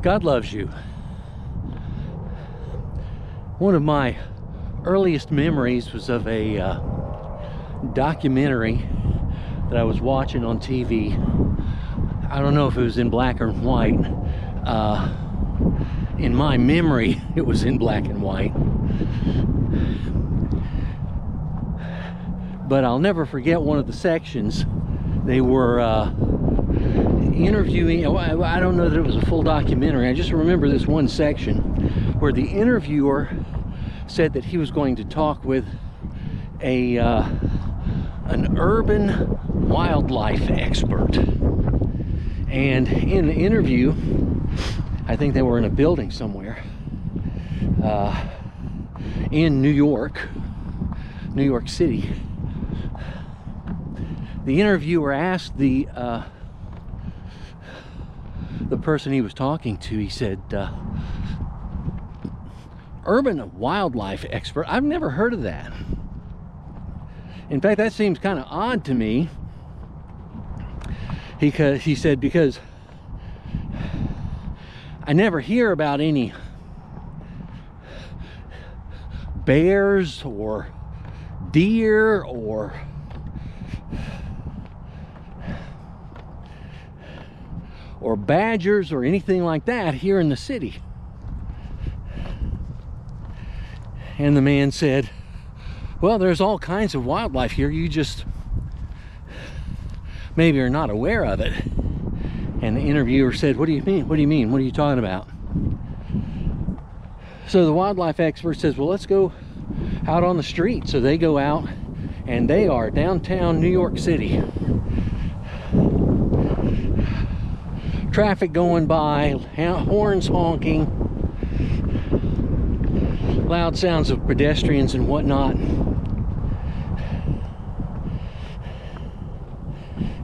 God loves you. One of my earliest memories was of a documentary that I was watching on TV. I don't know if it was in black or white. In my memory, it was in black and white. But I'll never forget one of the sections. They were interviewing, I don't know that it was a full documentary. I just remember this one section where the interviewer said that he was going to talk with an urban wildlife expert. And in the interview, I think they were in a building somewhere in New York City. The interviewer asked the person he was talking to, he said, urban wildlife expert, I've never heard of that. In fact, that seems kind of odd to me. He said, because I never hear about any bears or deer or badgers or anything like that here in the city. And the man said, well, there's all kinds of wildlife here, you just maybe are not aware of it. And the interviewer said, what do you mean? What do you mean? What are you talking about? So the wildlife expert says, well, let's go out on the street. So they go out, and they are downtown New York City. Traffic going by, horns honking, loud sounds of pedestrians and whatnot.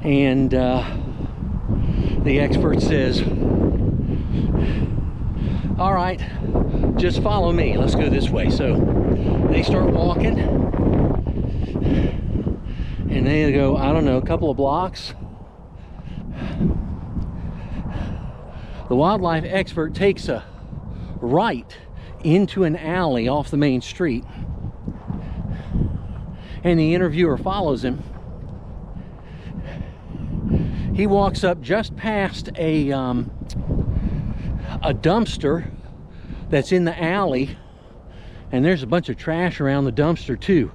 And the expert says, all right, just follow me, let's go this way. So they start walking, and they go, I don't know, a couple of blocks. The wildlife expert takes a right into an alley off the main street, and the interviewer follows him. He walks up just past a dumpster that's in the alley, and there's a bunch of trash around the dumpster too.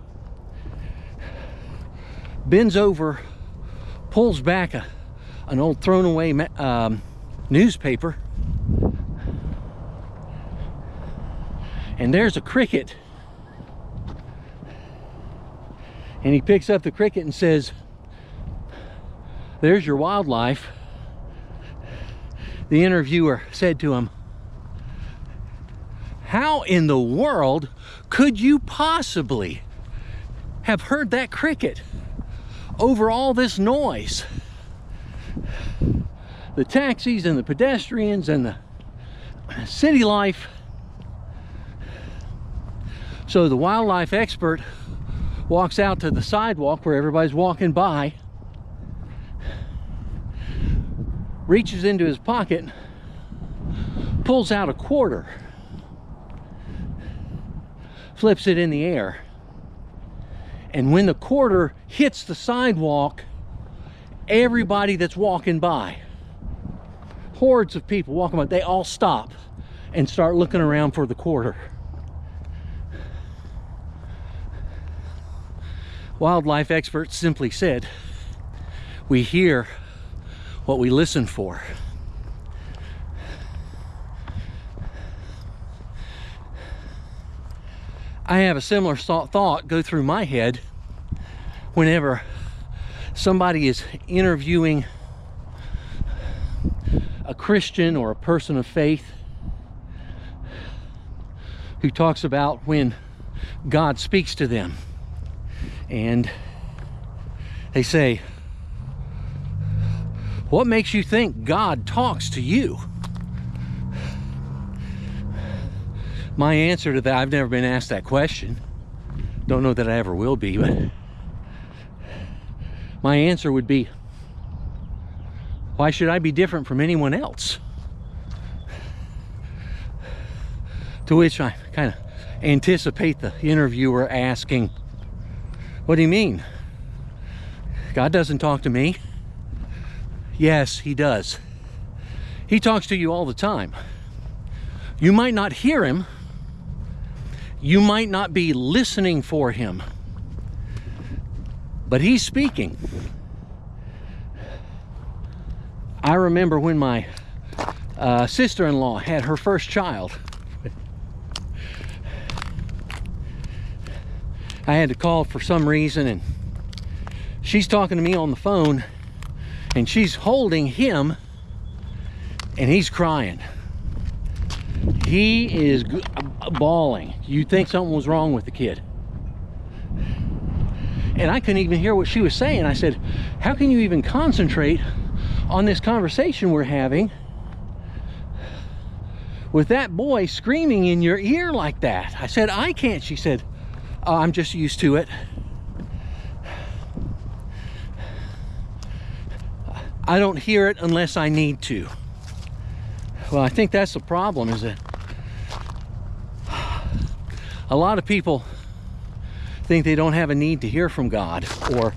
Bends over, pulls back an old thrown away newspaper, and there's a cricket. And he picks up the cricket and says, there's your wildlife. The interviewer said to him, how in the world could you possibly have heard that cricket over all this noise? The taxis and the pedestrians and the city life. So the wildlife expert walks out to the sidewalk where everybody's walking by, reaches into his pocket, pulls out a quarter, flips it in the air, and when the quarter hits the sidewalk, everybody that's walking by, hordes of people walking by, they all stop and start looking around for the quarter. Wildlife experts simply said, we hear what we listen for. I have a similar thought go through my head whenever somebody is interviewing a Christian or a person of faith who talks about when God speaks to them. And they say, what makes you think God talks to you? My answer to that, I've never been asked that question. Don't know that I ever will be, but my answer would be, why should I be different from anyone else? To which I kind of anticipate the interviewer asking, what do you mean? God doesn't talk to me. Yes, he does. He talks to you all the time. You might not hear him. You might not be listening for him. But he's speaking. I remember when my sister-in-law had her first child. I had to call for some reason, and she's talking to me on the phone, and she's holding him, and he's crying. He is bawling. You'd think something was wrong with the kid. And I couldn't even hear what she was saying. I said, how can you even concentrate on this conversation we're having with that boy screaming in your ear like that? I said, I can't. She said, oh, I'm just used to it. I don't hear it unless I need to. Well, I think that's the problem, is that a lot of people think they don't have a need to hear from God, or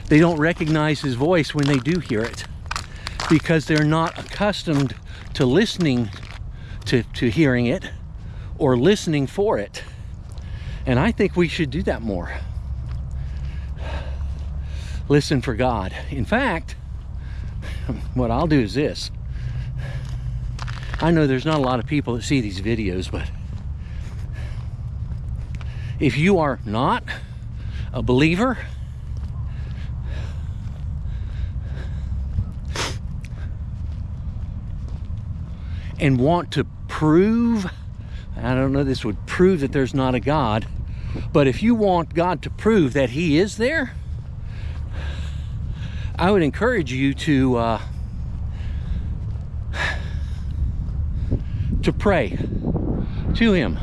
they don't recognize his voice when they do hear it, because they're not accustomed to listening to hearing it or listening for it. And I think we should do that more. Listen for God. In fact, what I'll do is this. I know there's not a lot of people that see these videos, but if you are not a believer, and want to prove, I don't know, this would prove that there's not a God, but if you want God to prove that he is there, I would encourage you to pray to him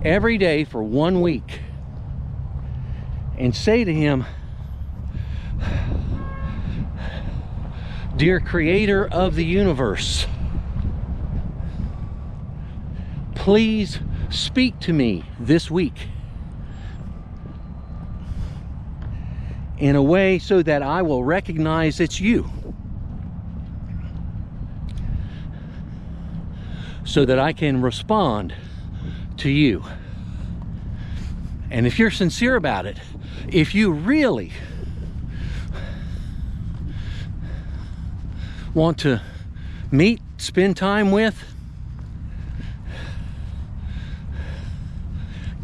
every day for 1 week and say to him, dear creator of the universe, please speak to me this week in a way so that I will recognize it's you, so that I can respond to you. And if you're sincere about it, if you really want to meet, spend time with,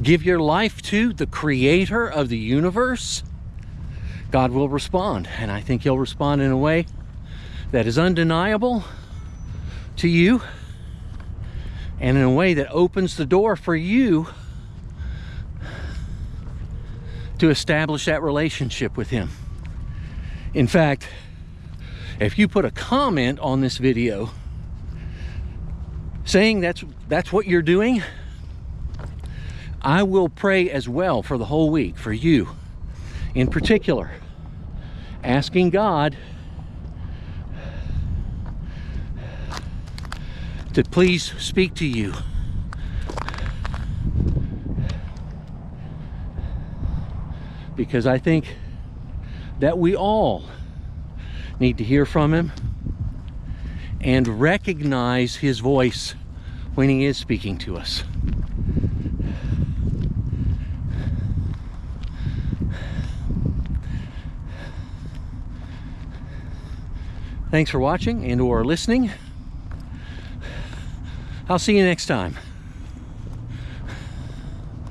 give your life to the creator of the universe, God will respond. And I think he'll respond in a way that is undeniable to you, and in a way that opens the door for you to establish that relationship with him. In fact, if you put a comment on this video saying that's what you're doing, I will pray as well for the whole week for you in particular, asking God to please speak to you. Because I think that we all need to hear from him and recognize his voice when he is speaking to us. Thanks for watching and or listening. I'll see you next time.